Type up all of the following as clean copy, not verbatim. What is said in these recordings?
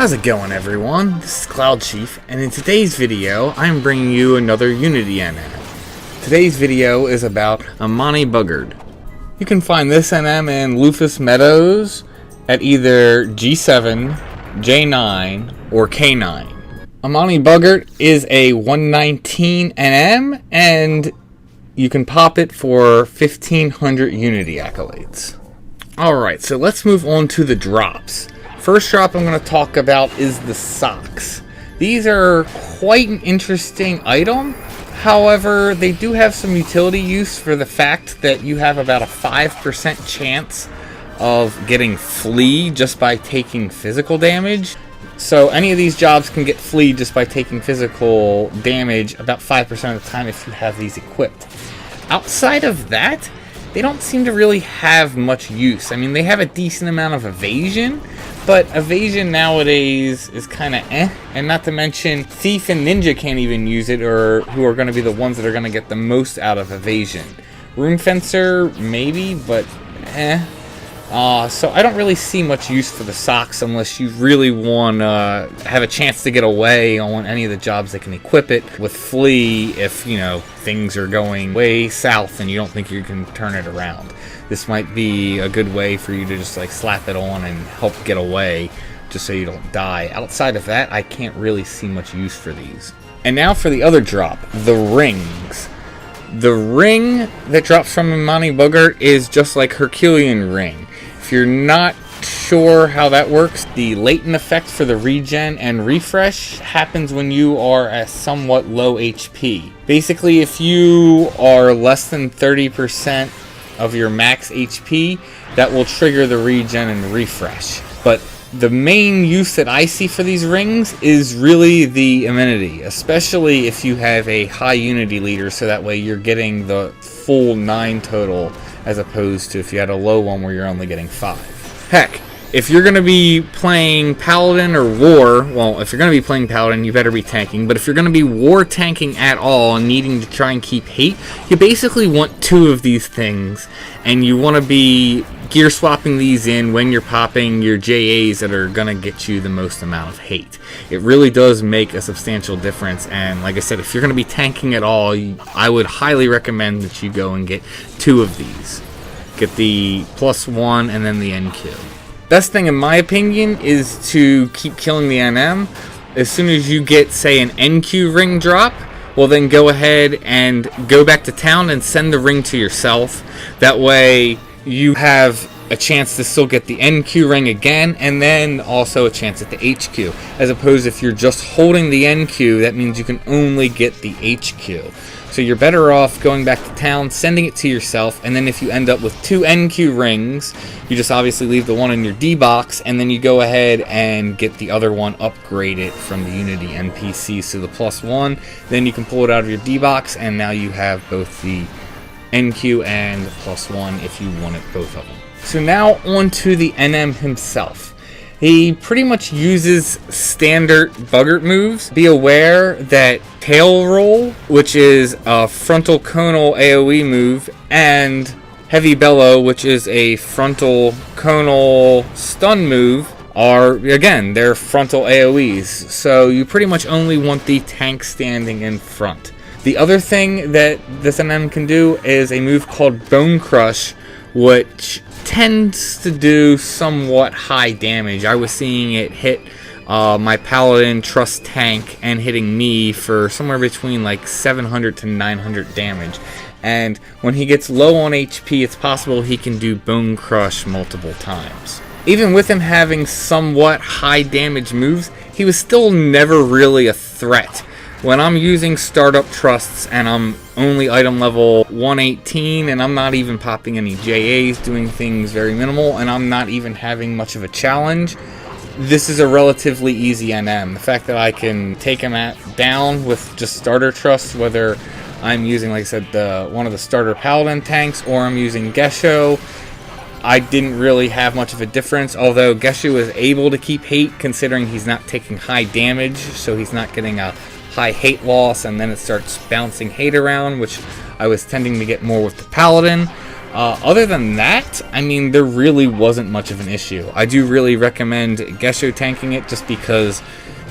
How's it going, everyone? This is Cloud Chief, and in today's video, I'm bringing you another Unity NM. Today's video is about Amani Buggard. You can find this NM in Lufus Meadows at either G7, J9, or K9. Amani Buggard is a 119 NM, and you can pop it for 1500 Unity accolades. Alright, so let's move on to the drops. First drop I'm going to talk about is the socks. These are quite an interesting item. However, they do have some utility use for the fact that you have about a 5% chance of getting flea just by taking physical damage. So any of these jobs can get flea just by taking physical damage about 5% of the time if you have these equipped. Outside of that, they don't seem to really have much use. I mean, they have a decent amount of evasion, but evasion nowadays is kind of and not to mention Thief and Ninja can't even use it, or who are going to be the ones that are going to get the most out of evasion. Rune Fencer, maybe, but so I don't really see much use for the socks unless you really want to have a chance to get away on any of the jobs that can equip it with Flea if, you know, things are going way south and you don't think you can turn it around. This might be a good way for you to just like slap it on and help get away just so you don't die. Outside of that, I can't really see much use for these. And now for the other drop, the rings. The ring that drops from Amani Buggard is just like Herculean Ring. If you're not sure how that works, the latent effect for the regen and refresh happens when you are at somewhat low HP. Basically, if you are less than 30% of your max HP, that will trigger the regen and refresh. But the main use that I see for these rings is really the amenity, especially if you have a high Unity leader, so that way you're getting the full 9 total, as opposed to if you had a low one where you're only getting 5. Heck, if you're going to be playing Paladin or War, well, if you're going to be playing Paladin, you better be tanking, but if you're going to be War tanking at all and needing to try and keep hate, you basically want 2 of these things, and you want to be gear swapping these in when you're popping your JAs that are going to get you the most amount of hate. It really does make a substantial difference, and like I said, if you're going to be tanking at all, I would highly recommend that you go and get 2 of these. Get the +1 and then the NQ. Best thing in my opinion is to keep killing the NM. As soon as you get, say, an NQ ring drop, well then go ahead and go back to town and send the ring to yourself. That way you have a chance to still get the NQ ring again, and then also a chance at the HQ. As opposed, if you're just holding the NQ, that means you can only get the HQ. So you're better off going back to town, sending it to yourself, and then if you end up with 2 NQ rings, you just obviously leave the one in your D box, and then you go ahead and get the other one upgraded from the Unity NPC, so the +1. Then you can pull it out of your D box, and now you have both the NQ and the +1 if you wanted both of them. So now on to the NM himself. He pretty much uses standard Buggard moves. Be aware that Tail Roll, which is a frontal conal AoE move, and Heavy Bellow, which is a frontal conal stun move, are, again, they're frontal AoEs. So you pretty much only want the tank standing in front. The other thing that this NM can do is a move called Bone Crush, which tends to do somewhat high damage. I was seeing it hit my Paladin Trust tank and hitting me for somewhere between like 700 to 900 damage. And when he gets low on HP, it's possible he can do Bone Crush multiple times. Even with him having somewhat high damage moves, he was still never really a threat. When I'm using Startup Trusts and I'm only item level 118 and I'm not even popping any JAs, doing things very minimal, and I'm not even having much of a challenge, this is a relatively easy NM. The fact that I can take him down with just Starter Trusts, whether I'm using, like I said, one of the starter Paladin tanks or I'm using Gesho, I didn't really have much of a difference, although Gesho is able to keep hate considering he's not taking high damage, so he's not getting a high hate loss and then it starts bouncing hate around, which I was tending to get more with the Paladin. Other than that, I mean, there really wasn't much of an issue. I do really recommend Gesho tanking it just because,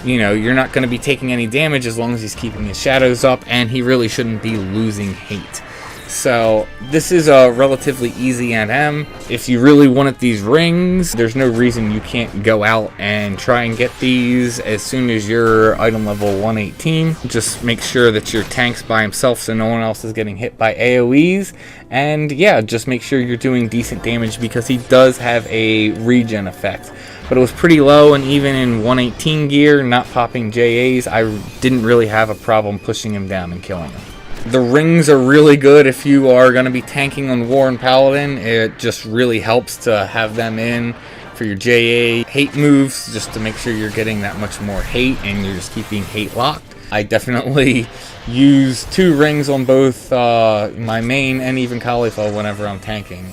you know, you're not going to be taking any damage as long as he's keeping his shadows up, and he really shouldn't be losing hate. So this is a relatively easy NM. If you really wanted these rings, there's no reason you can't go out and try and get these as soon as you're item level 118. Just make sure that your tank's by himself so no one else is getting hit by AoEs. And yeah, just make sure you're doing decent damage because he does have a regen effect. But it was pretty low, and even in 118 gear, not popping JAs, I didn't really have a problem pushing him down and killing him. The rings are really good if you are going to be tanking on War and Paladin. It just really helps to have them in for your JA hate moves, just to make sure you're getting that much more hate and you're just keeping hate locked. I definitely use 2 rings on both my main and even Khalifa whenever I'm tanking.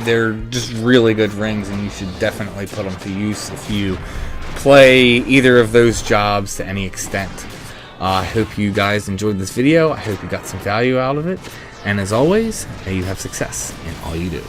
They're just really good rings, and you should definitely put them to use if you play either of those jobs to any extent. I hope you guys enjoyed this video. I hope you got some value out of it. And as always, may you have success in all you do.